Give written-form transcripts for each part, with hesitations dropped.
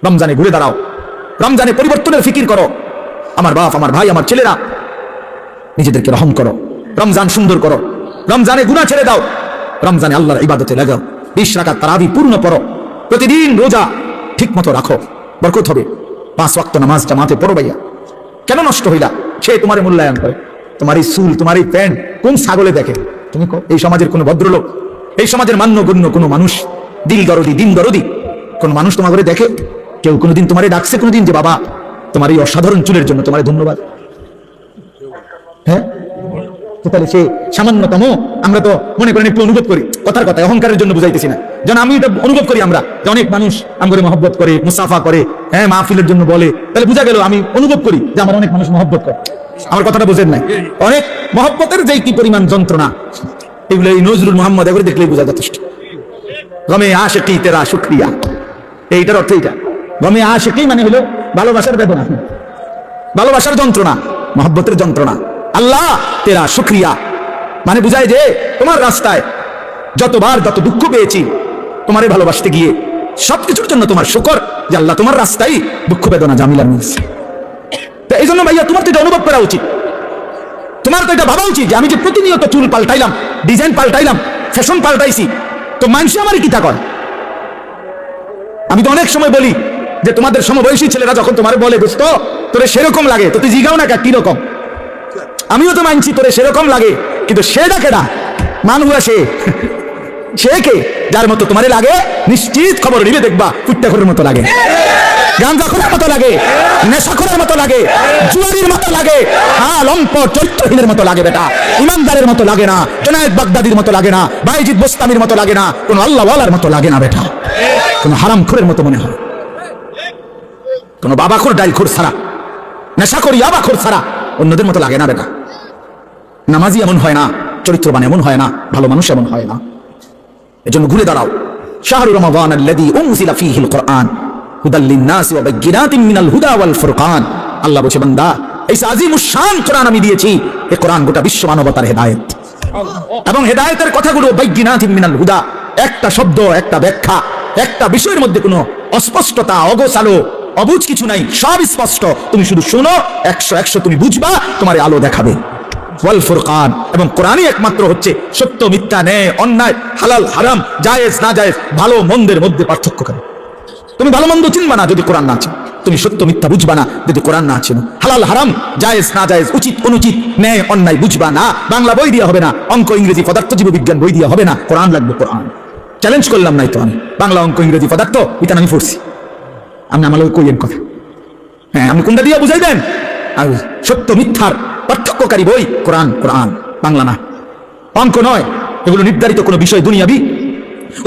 রমজানে ঘুরে দাঁড়াও, রমজানে পরিবর্তনের ফিকির করো। আমার বাপ, আমার ভাই, আমার ছেলেরা, নিজেদেরকে রহম করো, রমজান সুন্দর করো, রমজানে গুনাহ ছেড়ে দাও, রমজানে আল্লাহর ইবাদতে লাগাও, 20 রাকাত তারাবি পূর্ণ পড়ো, প্রতিদিন রোজা ঠিক মতো রাখো, বরকত হবে। 5 ওয়াক্ত নামাজ জামাতে পড়ো। ভাইয়া কেন নষ্ট হইলা? সে তোমার মূল্যায়ন করে, তোমার এই চুল, তোমার এই প্যান্ট কোন ছাগলে দেখে? তুমি এই সমাজের কোন ভদ্রলোক, এই সমাজের মান্যগণ্য কোনো মানুষ, দিন দরদি কোন মানুষ তোমার ঘরে দেখে? কেউ কোনোদিন তোমারে ডাকছে কোনোদিন যে বাবা তোমার এই অসাধারণ চুলের জন্য তোমার ধন্যবাদ? হ্যাঁ, তাহলে সে সামান্যতম, আমরা তো মনে করেন একটু অনুভব করি, কথার কথা অহংকারের জন্য বুঝাইতেছি না, যেন আমি এটা অনুভব করি আমরা যে অনেক মানুষ আমাকে মহব্বত করে, মুসাফা করে, হ্যাঁ মাহফিলের জন্য বলে, তাহলে বোঝা গেল আমি অনুভব করি যে আমার অনেক মানুষ মহব্বত করে। আমার কথাটা বোঝেন নাই? অনেক মহব্বতের যে কি পরিমাণ যন্ত্রণা, এগুলো এই নজরুল মোহাম্মদ এগুলো দেখলেই বোঝা যথেষ্ট। গমে আশিকি তেরা শুকরিয়া, এইটার অর্থ এইটা। গমে আশিকি মানে হলো ভালোবাসার বেদনা, ভালোবাসার যন্ত্রণা, মহব্বতের যন্ত্রণা। আল্লাহ তেরা শুকরিয়া মানে বুঝায় যে তোমার রাস্তায় যতবার যত দুঃখ পেয়েছি, তোমারে ভালোবাসতে গিয়ে সবকিছুর জন্য তোমার শুকর যে আল্লাহ তোমার রাস্তায় দুঃখ বেদনা জামিলা মিলছে। তো এই জন্য ভাইয়া তোমার তো এটা অনুভব করা উচিত, তোমার তো এটা ভাবা উচিত যে আমি যে প্রতিনিয়ত চুল পাল্টাইলাম, ডিজাইন পাল্টাইলাম, ফ্যাশন পাল্টাইছি, তো মানুষ আমার কি তা করে? আমি তো অনেক সময় বলি যে তোমাদের সমবয়সী ছেলেরা যখন তোমার বলে দোস্ত তোরে সেরকম লাগে, তো তুই জিগাও না কি রকম? আমিও তো মানছি তোরে সেরকম লাগে, কিন্তু সেটা কেডা? মানুষ সে কে? যার মতো তোমারে লাগে নিশ্চিত খবর নিবে দেখবা কুত্তাখোরের মতো লাগে, গাঁজাখোরের মতো লাগে, নেশাখোরের মতো লাগে, জুয়ারির মতো লাগে, হ্যাঁ লম্পট চরিত্রহীনের মতো লাগে বেটা, ইমানদারের মতো লাগে না, জুনায়েদ বাগদাদির মতো লাগে না, বাইজিদ বোস্তামির মতো লাগে না, কোন আল্লাহওয়ালার মতো লাগে না বেটা, কোন হারামখোরের মতো মনে হয়, কোন বাবাখোর ডাইলখোর ছাড়া, নেশাখোর ইয়াবাখোর ছাড়া অন্যদের মতো লাগে না বেটা। নামাজি এমন হয় না, চরিত্রবান এমন হয় না, ভালো মানুষ এমন হয় না। এজন্য ঘুরে দাঁড়াও। শাহরু রমাদান আল্লাযী উনজিলা ফীহিল কুরআন হুদাল লিন-নাসি ওয়া বাইয়িনাতিন মিনাল হুদা ওয়াল ফুরকান। আল্লাহ বলেছে বান্দা এই আজিমুশ শান কোরআন আমি দিয়েছি, এই কোরআন গোটা বিশ্ব মানবতার হেদায়েত, এবং হেদায়েতের কথাগুলো বাইয়িনাতিন মিনাল হুদা, একটা শব্দ, একটা ব্যাখ্যা, একটা বিষয়ের মধ্যে কোনো অস্পষ্টতা, অগোছালো, অবুঝ কিছু নাই, সব স্পষ্ট। তুমি শুধু শোনো, 100 তুমি বুঝবা, তোমার আলো দেখাবে। ওয়াল ফুরকান, এবং কোরআনই একমাত্র হচ্ছে সত্য মিথ্যা, ন্যায় অন্যায়, হালাল হারাম, জায়েজ না জায়েজ, ভালো মন্দের মধ্যে পার্থক্য করে। তুমি ভালো মন্দ চিনবা না যদি কোরআন না চিনো, তুমি সত্য মিথ্যা বুঝবা না যদি কোরআন না চিনো, হালাল হারাম, জায়েজ না জায়েজ, উচিত অনুচিত, ন্যায় অন্যায় বুঝবা না। বাংলা বই দিয়ে হবে না, অঙ্ক ইংরেজি পদার্থ জীববিজ্ঞান বই দিয়ে হবে না, কোরআন লাগবে। কোরআন চ্যালেঞ্জ করলাম নাই তো আমি, বাংলা অঙ্ক ইংরেজি পদার্থ এটা আমি পড়ছি, আমি আমার লোক কইয়েন কথা, হ্যাঁ আপনি কোনটা দিয়ে বুঝাই দেন? আর সত্য মিথ্যার পার্থক্যকারী বই কোরআন, কোরআন বাংলা না, অঙ্ক নয়। এগুলো নির্ধারিত কোনো বিষয়, দুনিয়াবি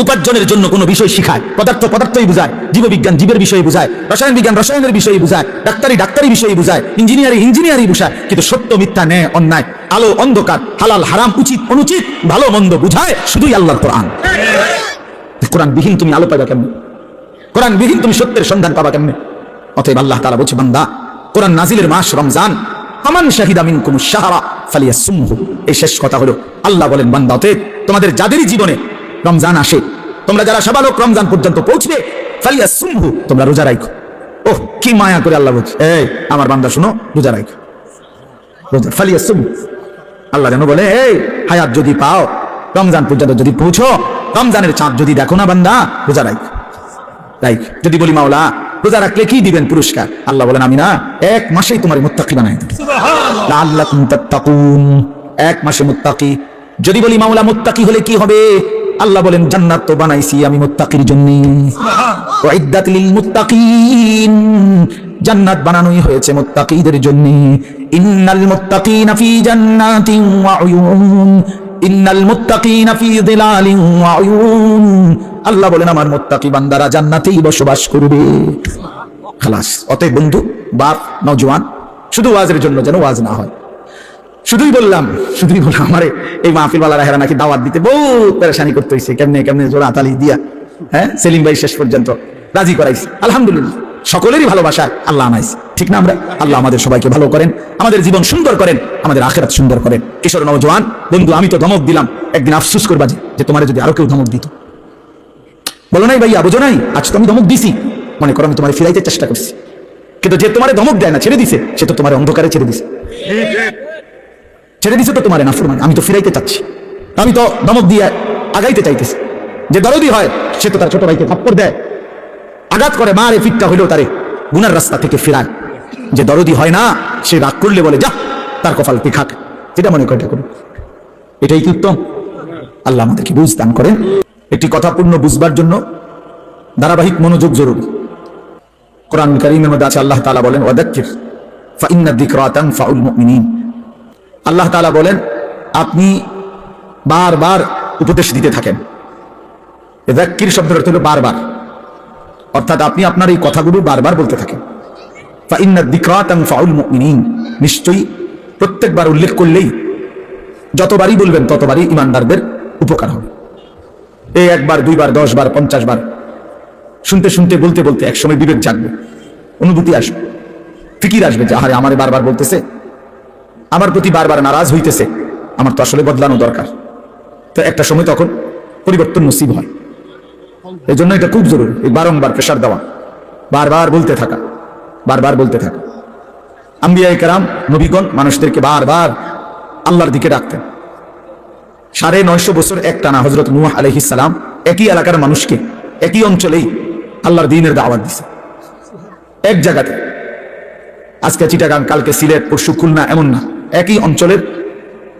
উপার্জনের জন্য কোনো বিষয় শিখায়। পদার্থ পদার্থই বুঝায়, জীববিজ্ঞান জীবের বিষয়ে বুঝায়, রসায়ন বিজ্ঞান রসায়নের বিষয়ে বুঝায়, ডাক্তারি ডাক্তারি বিষয়ে বুঝায়, ইঞ্জিনিয়ারিং ইঞ্জিনিয়ারিং বুঝায়, কিন্তু সত্য মিথ্যা, ন্যায় অন্যায়, আলো অন্ধকার, হালাল হারাম, উচিত অনুচিত, ভালো মন্দ বুঝায় শুধুই আল্লাহর কোরআন। কোরআন বিহীন তুমি আলো পাইবা কেমনে? কোরআন বিহীন তুমি সত্যের সন্ধান পাবা কেমনে? অতএব আল্লাহ তাআলা বলছে বান্দা কোরআন নাজিলের মাস রমজান, ফামান শাহিদা মিনকুমুশ শাহরা ফালিয়াসুমহু। এই শেষ কথা হলো আল্লাহ বলেন বান্দা অতএব তোমাদের যাদেরই জীবনে রমজান আসে, তোমরা যারা সাবালক রমজান পর্যন্ত পৌঁছবে, ফালিয়াসুমহু, তোমরা রোজা রাখো। ওহ কি মায়া করে আল্লাহ বলছে, এই আমার বান্দা শুনো, রোজা রাখো, রোজা ফালিয়াসুমহু। আল্লাহ যেন বলে এই হায়াত যদি পাও, রমজান পর্যন্ত যদি পৌঁছো, রমজানের চাঁদ যদি দেখো না বান্দা, রোজা রাখো। তাই যদি বলি মাওলা রোজা রাখলে কি দিবেন পুরস্কার? আল্লাহ বলেন আমি না 1 মাসেই তোমার মুত্তাকি বানাই দেব, লাআল্লাকুম তাত্তাকুন, 1 মাসে মুত্তাকি। যদি বলি মাওলা মুত্তাকি হলে কি হবে? আল্লাহ বলেন জান্নাত তো বানাইছি আমি মুত্তাকির জন্য, উইদ্দাত লিল মুত্তাকিন, জান্নাত বানানোই হয়েছে মুত্তাকিদের জন্য। ইন্নাল মুত্তাকিনা ফি জান্নাতিন ওয়া উয়ুন, ইন্নাল মুত্তাকিনা ফি যিলালিন ওয়া উয়ুন। আল্লাহ বলেন আমার মুত্তাকি বান্দারা জান্নাতেই বসবাস করবে। খালাস। অতএব বন্ধু, বাপ, নওজোয়ান, শুধু ওয়াজের জন্য যেন ওয়াজ না হয়। শুধুই বললাম আমারে এই মাহফিল ওয়ালারা হেরা নাকি দাওয়াত দিতে বহুত পেরেশানি করতে হইছে, কেমনে কেমনে জোড়া তালি দিয়া, হ্যাঁ সেলিম ভাই শেষ পর্যন্ত রাজি করাইছে। আলহামদুলিল্লাহ, সকলেরই ভালোবাসা আল্লাহ আনাইছে, ঠিক না? আমরা আল্লাহ আমাদের সবাইকে ভালো করেন, আমাদের জীবন সুন্দর করেন, আমাদের আখিরাত সুন্দর করেন। কিশোর নওজোয়ান বন্ধু, আমি তো ধমক দিলাম, একদিন আফসোস করবা যে তোমার যদি আরো কেউ ধমক দিত। বলো নাই ভাইয়া, বোঝো নাই, আজ তো আমি ধমক দিছি, মনে করো আমি তোমার ফিরাইতে চেষ্টা করছি, কিন্তু যে তোমার ধমক দেয় না, ছেড়ে দিছে, সে তো তোমার অন্ধকারে ছেড়ে দিছে, ছেড়ে দিছে তো তোমার নাফরমান। আমি তো ফিরাইতে চাচ্ছি, আমি তো ধমক দিয়ে আগাইতে চাইতেছি। যে দরদি হয় সে তো তার ছোট ভাইকে থাপ্পড় দেয়, আঘাত করে, মারে ফিটটা হইলেও তারে গুনার রাস্তা থেকে ফিরায়। যে দরদি হয় না সে রাগ করলে বলে যা তার কপাল পিখাক, যেটা মনে করে করুন। এটাই কি উত্তম? আল্লাহ আমাদেরকে বুঝ দান করেন। একটি কথা পূর্ণ বুঝবার জন্য ধারাবাহিক মনোযোগ জরুরি। কোরআন কারীমের মধ্যে আছে, আল্লাহ তাআলা বলেন ওয়াদাক্কির ফাইন্না যিকরা তানফাউল মুমিনিন। আল্লাহ তাআলা বলেন আপনি বারবার উপদেশ দিতে থাকেন। যাক্কির শব্দের অর্থ হলো বারবার, অর্থাৎ আপনি আপনার এই কথাগুলো বারবার বলতে থাকেন। ফাইন্না যিকরা তানফাউল মুমিনিন, নিশ্চয়ই প্রত্যেকবার উল্লেখ করলেই, যতবারই বলবেন ততবারই ইমানদারদের উপকার হবে। এই একবার, দুইবার, 10 বার, 50 বার শুনতে শুনতে, বলতে বলতে একসময় বিবেক জাগবে, অনুভূতি আসবে, ফিকির আসবে যে আরে আমারে বারবার বলতেছে, আমার প্রতি বারবার নারাজ হইতেছে, আমার তো আসলে বদলানো দরকার। তো একটা সময় তখন পরিবর্তন নসিব হয়। এই জন্য এটা খুব জরুরি, এই বারংবার প্রেসার দেওয়া, বারবার বলতে থাকা, বারবার বলতে থাকা। আম্বিয়ায়ে কেরাম, নবীগণ মানুষদেরকে বারবার আল্লাহর দিকে ডাকতেন। 950 বছর একটানা হযরত নূহ আলাইহিস সালাম একই এলাকার মানুষকে একই অঞ্চলেই আল্লাহর দ্বীনের দাওয়াত দিয়েছে, এক জায়গাতে। আজকে চিটাগাং, কালকে সিলেট, পরশু খুলনা, এমন না, একই অঞ্চলের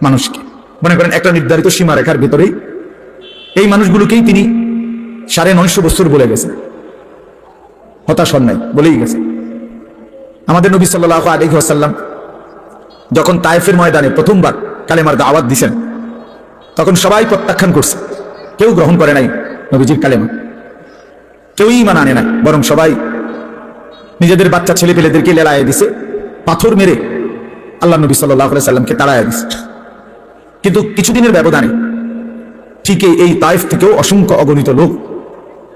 মানুষকে। মনে করেন একটা নির্ধারিত সীমারেখার ভেতরেই এই মানুষগুলোকেই তিনি 950 বছর বলে গেছেন, হতাশ হন নাই, বলেই গেছে। আমাদের নবী সাল্লাল্লাহু আলাইহি ওয়াসাল্লাম যখন তায়েফের ময়দানে প্রথমবার কালেমার দাওয়াত দিয়েছেন, তখন সবাই প্রত্যাখ্যান করছে, কেউ গ্রহণ করে নাই নবীজির কালেমা, কেউই ঈমান আনে নাই, বরং সবাই নিজেদের বাচ্চা ছেলে পেলেদেরকে লেলায়ে দিছে, পাথর মেরে আল্লাহ নবী সাল্লাল্লাহু আলাইহি সাল্লামকে তাড়ায় দিছে। কিন্তু কিছুদিনের ব্যবধানে ঠিক এই তায়েফ থেকেও অসংখ্য অগণিত লোক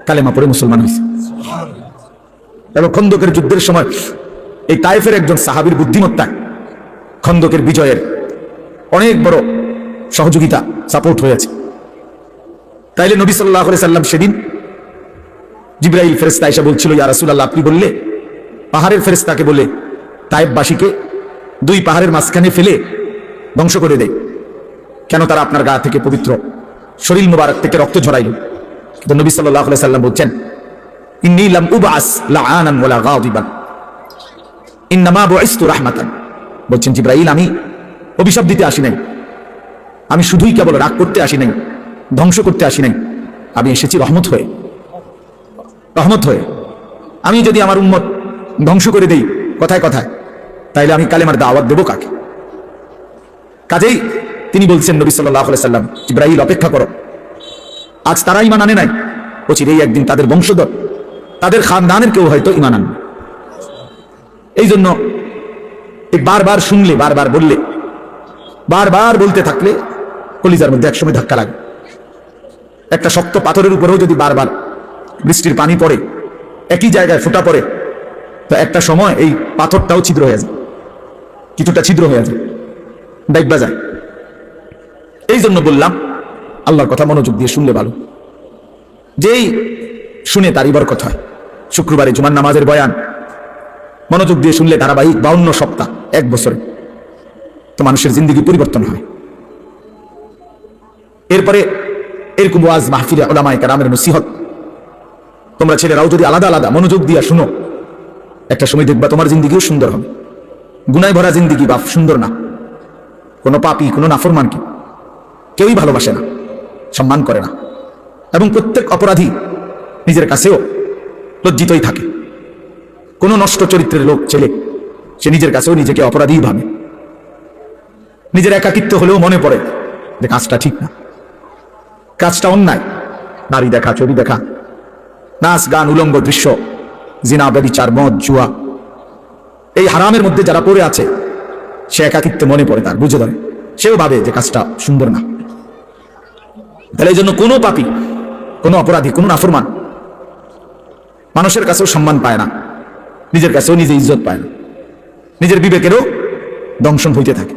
কালেমা পড়ে মুসলমান হয়েছে। এবং খন্দকের যুদ্ধের সময় এই তায়েফের একজন সাহাবীর বুদ্ধিমত্তায় খন্দকের বিজয়ের অনেক বড় সহযোগিতা, সাপোর্ট হয়েছে। তাইলে নবী সাল্লাল্লাহু আলাইহি সাল্লাম সেদিন জিবরাইল ফেরেশতা এসে বলছিল, ইয়া রাসূলুল্লাহ, আপনি বললে পাহাড়ের ফেরেশতাকে বলে তায়েফবাসীকে 2 পাহাড়ের মাঝখানে ফেলে ধ্বংস করে দেয়, কেন তারা আপনার গা থেকে পবিত্র শরীর মুবারক থেকে রক্ত ঝরাইল? কিন্তু নবী সাল্লাল্লাহু আলাইহি সাল্লাম বলছেন, ইন্নী লাম উবআস লাআনান ওয়ালা গাদিবান ইন্নামা বুইসতু রাহমাতান। বলছেন জিবরাইল, আমি অভিশাপ দিতে আসি নাই, আমি শুধুই কেবল রাগ করতে আসি নাই, ধ্বংস করতে আসি নাই, আমি এসেছি রহমত হয়ে। রহমত হয়ে আমি যদি আমার উম্মত ধ্বংস করে দেই কথায় কথায়, তাইলে আমি কালেমার দাওয়াত দেব কাকে? কাজেই তিনি বলছেন নবী সাল্লাল্লাহু আলাইহি সাল্লাম, জিবরাইল অপেক্ষা করো, আজ তারা ঈমান আনে নাই, অচিরেই একদিন তাদের বংশধর, তাদের খানদানের কেউ হয়তো ঈমান আনবে। এই জন্য বারবার শুনলে, বারবার বললে, বারবার বলতে থাকলে কলিজার মধ্যে একসময় ধাক্কা লাগে। একটা শক্ত পাথরের উপরেও যদি বারবার বৃষ্টির পানি পড়ে, একই জায়গায় ফোঁটা পড়ে, তো একটা সময় এই পাথরটাও ছিদ্র হয়ে যায়, কিছুটা ছিদ্র হয়ে যায়, ডাইবা যায়। এই জন্য বললাম আল্লাহর কথা মনোযোগ দিয়ে শুনলে ভালো, যেই শুনে তারই বরকত হয়। শুক্রবারে জুমার নামাজের বয়ান মনোযোগ দিয়ে শুনলে ধারাবাহিক 52 সপ্তাহ, 1 বছরে, তো মানুষের জিন্দেগি পরিবর্তন হয়। এরপরে এরকম ওয়াজ মাহফিলে উলামায়ে কেরামের নসিহত তোমরা ছেলেরাও যদি আলাদা আলাদা মনোযোগ দিয়ে শুনো, একটা সময় দেখবা তোমার জিন্দেগিও সুন্দর হবে। গুনায় ভরা জিন্দেগি বাপ সুন্দর না। কোনো পাপী, কোনো নাফরমানকে কেউই ভালোবাসে না, সম্মান করে না, এবং প্রত্যেক অপরাধী নিজের কাছেও লজ্জিতই থাকে। কোনো নষ্ট চরিত্রের লোক ছেলে সে নিজের কাছেও নিজেকে অপরাধী ভাবে। নিজের একাকিত্ব হলেও মনে পড়ে যে কাজটা ঠিক না, কাজটা অন্যায়। নারী দেখা, ছবি দেখা, নাচ গান, উলঙ্গ দৃশ্য, জিনা, ব্যভিচার, মদ, জুয়া, এই হারামের মধ্যে যারা পড়ে আছে, সে একাকিত্ব মনে পড়ে, তার বুঝে ধরে, সেও ভাবে যে কাজটা সুন্দর না। তাহলে এই জন্য কোনো পাপী, কোনো অপরাধী, কোনো নাফরমান মানুষের কাছেও সম্মান পায় না, নিজের কাছেও নিজে ইজ্জত পায় না, নিজের বিবেকেরও দংশন হইতে থাকে।